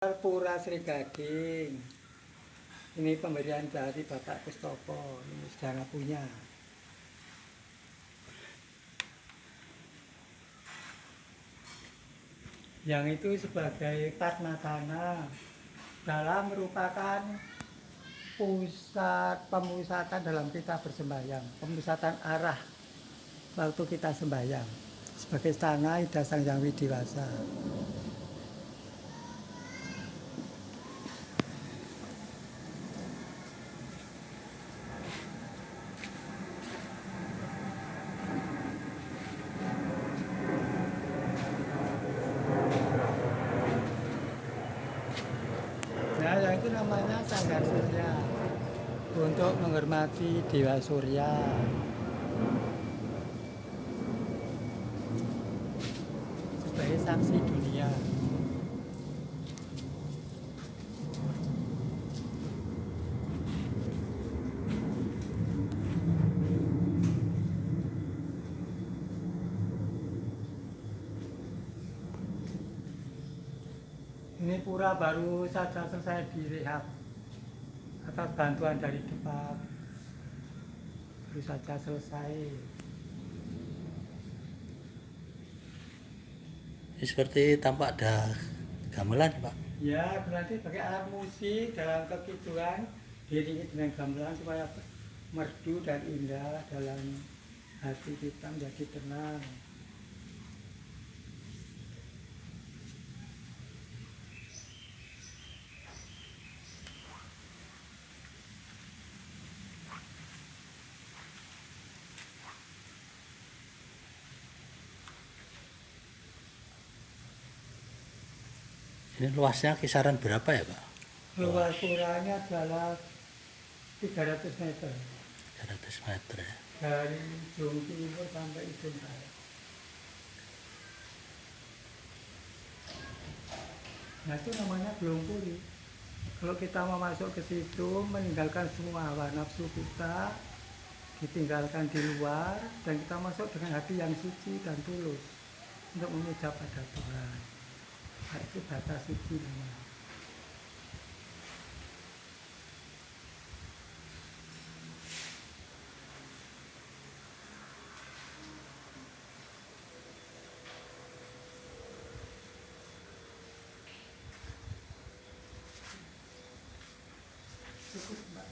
Pura Sri Gading. Ini pemberian dari Bapak Kustopo. Ini saudara punya. Yang itu sebagai Padmasana dalam merupakan pusat pemusatan dalam kita bersembahyang, pemusatan arah waktu kita sembahyang sebagai stanga Ida Sang Hyang Widiwasa. Nah, yang itu namanya Sanggar Surya untuk menghormati Dewa Surya. Sebagai saksi dunia. Ini pura baru saja selesai direhab atas bantuan dari Depak, baru saja selesai. Ini seperti tampak ada gamelan, Pak. Ya, berarti pakai alat musik dalam kekituan diiringi dengan gamelan supaya merdu dan indah dalam hati kita menjadi tenang. Ini luasnya kisaran berapa ya, Pak? Luas puranya adalah 300 meter 300 meter ya. dari ujung timur sampai ujung barat. Nah, itu namanya belum pulih. Kalau kita mau masuk ke situ, meninggalkan semua hawa nafsu kita, ditinggalkan di luar, dan kita masuk dengan hati yang suci dan tulus untuk memuja pada Tuhan. Nah, itu batas suci namanya. Cukup, Mbak.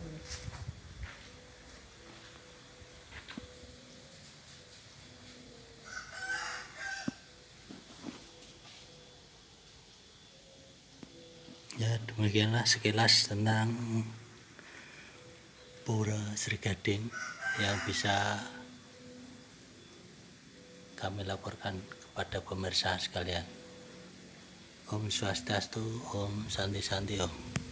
Ya, demikianlah sekilas tentang Pura Sri Gading yang bisa kami laporkan kepada pemirsa sekalian. Om Swastiastu, Om Santi Santi Om.